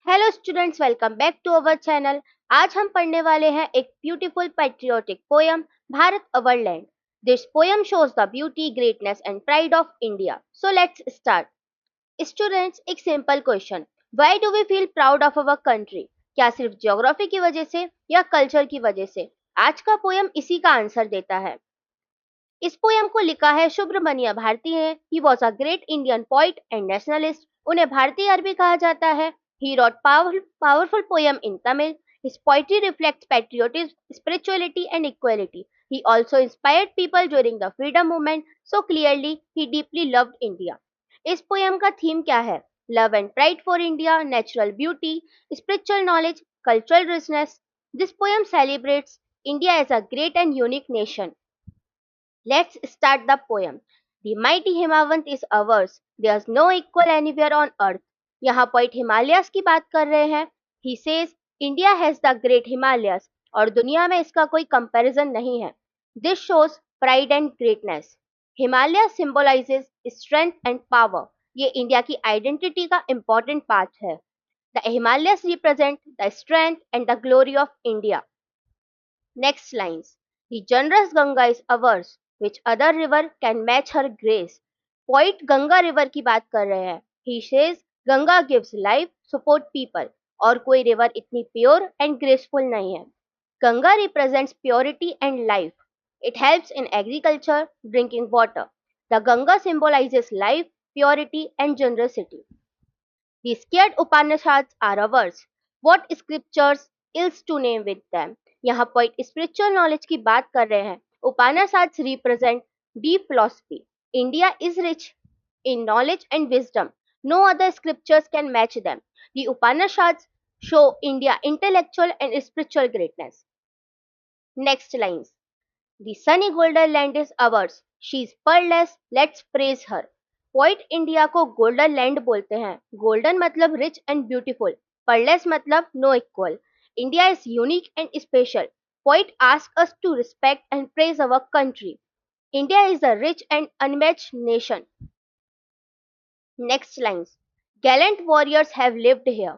Hello students, welcome back to our channel. आज हम पढ़ने वाले हैं एक beautiful patriotic poem, Bharat our land. This poem shows the beauty, greatness and pride of India. So let's start. Students, एक simple question, why do we feel proud of our country? क्या सिर्फ geography की वजह से या कल्चर की वजह से? आज का पोयम इसी का आंसर देता है। इस पोयम को लिखा है सुब्रमण्य भारती ने। He was a great Indian poet and nationalist. उन्हें भारतीय अरबी कहा जाता है। He wrote powerful poem in Tamil. His poetry reflects patriotism, spirituality, and equality. He also inspired people during the freedom movement. So clearly, he deeply loved India. इस poem का theme क्या है? Love and pride for India, natural beauty, spiritual knowledge, cultural richness. This poem celebrates India as a great and unique nation. Let's start the poem. The mighty Himavant is ours. There's no equal anywhere on earth. यहाँ poet Himalayas की बात कर रहे हैं. He says India has the great Himalayas और दुनिया में इसका कोई कंपैरिजन नहीं है. This shows pride and greatness. Himalaya symbolizes strength and power. ये इंडिया की आइडेंटिटी का इम्पोर्टेंट पार्ट है. The Himalayas represent the strength and the glory of India. Next lines. The generous Ganga is ours. Which other river can match her grace? Poet Ganga river की बात कर रहे हैं. He says Ganga gives life, support people. और कोई river इतनी pure and graceful नहीं है. Ganga represents purity and life. It helps in agriculture, drinking water. The Ganga symbolizes life, purity and generosity. The scared Upanishads are ours. What scriptures is to name with them? यहाँ poet spiritual knowledge की बात कर रहे हैं. Upanishads represent deep philosophy. India is rich in knowledge and wisdom. No other scriptures can match them. The Upanishads show India intellectual and spiritual greatness. Next lines. The sunny golden land is ours. She is pearless. Let's praise her. Poet India को golden land बोलते हैं. Golden मतलब rich and beautiful. Peerless मतलब no equal. India is unique and special. Poet ask us to respect and praise our country. India is a rich and unmatched nation. Next lines. Gallant warriors have lived here.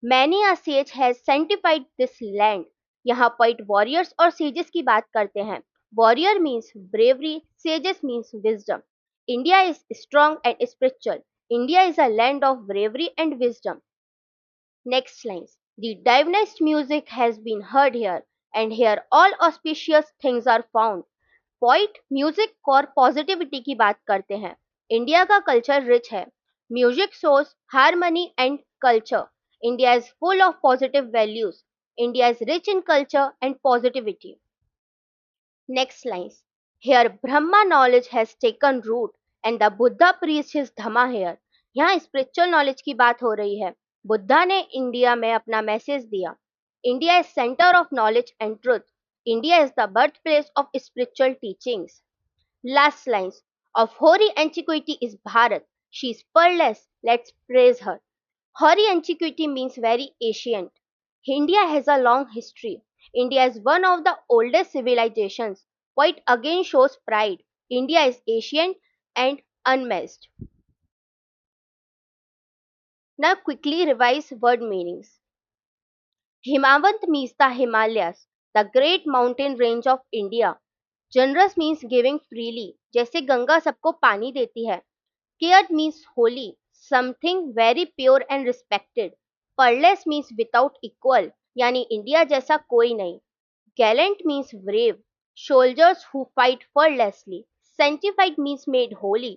Many a sage has sanctified this land. यहाँ poet warriors और sages की बात करते हैं. Warrior means bravery, sages means wisdom. India is strong and spiritual. India is a land of bravery and wisdom. Next lines. The divinest music has been heard here, and here all auspicious things are found. Poet music और positivity की बात करते हैं. India का culture rich है. Music shows harmony and culture. India is full of positive values. India is rich in culture and positivity. Next lines. Here Brahma knowledge has taken root and the Buddha preached his dhamma here. यहाँ spiritual knowledge की बात हो रही है. बुद्धा ने India में अपना message दिया. India is centre of knowledge and truth. India is the birthplace of spiritual teachings. Last lines. Of hoary antiquity is Bharat. She is peerless. Let's praise her. Hoary antiquity means very ancient. India has a long history. India is one of the oldest civilizations. Quite again shows pride. India is ancient and unmatched. Now quickly revise word meanings. Himavant means the Himalayas, the great mountain range of India. Generous means giving freely, जैसे गंगा सबको पानी देती है. Cared means holy, something very pure and respected. Peerless means without equal, यानी India जैसा कोई नहीं. Gallant means brave, soldiers who fight fearlessly. Sanctified means made holy,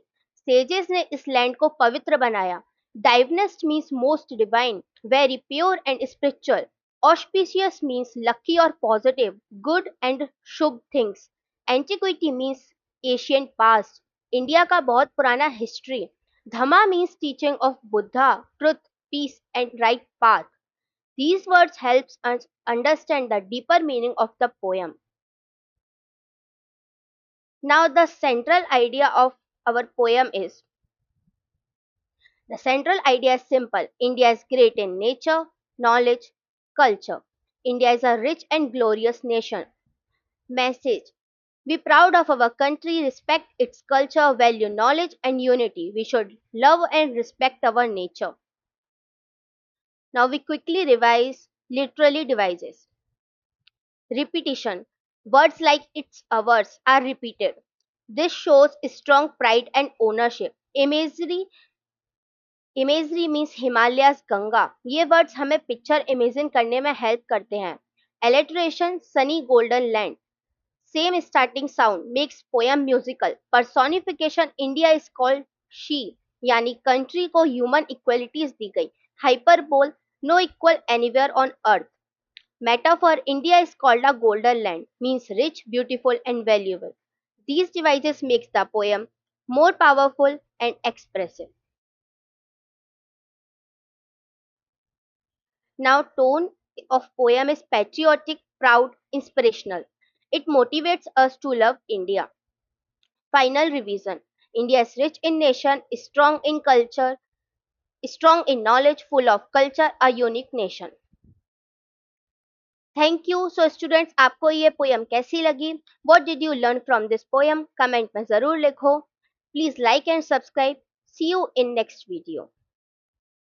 sages ने इस लैंड को पवित्र बनाया. Divinest means most divine, very pure and spiritual. Auspicious means lucky or positive, good and Shubh things. Antiquity means ancient past. India का बहुत पुराना history. Dhama means teaching of Buddha, truth, peace and right path. These words helps us understand the deeper meaning of the poem. Now the central idea of our poem is, the central idea is simple. India is great in nature, knowledge, culture. India is a rich and glorious nation. Message. Be proud of our country, respect its culture, value knowledge and unity. We should love and respect our nature. Now we quickly revise literally devices. Repetition. Words like it's ours are repeated. This shows strong pride and ownership. Imagery means Himalayas Ganga. ये words हमें picture imagine करने में help करते हैं. Alliteration, sunny golden land. Same starting sound makes poem musical. Personification, India is called she, यानी country को human equalities दी गई. Hyperbole, no equal anywhere on earth. Metaphor, India is called a golden land, means rich, beautiful and valuable. These devices makes the poem more powerful and expressive. Now, tone of poem is patriotic, proud, inspirational. It motivates us to love India. Final revision. India is rich in nation, strong in knowledge, full of culture, a unique nation. Thank you. So students, आपको ये poem कैसी लगी? What did you learn from this poem? Comment में ज़रूर लिखो. Please like and subscribe. See you in next video.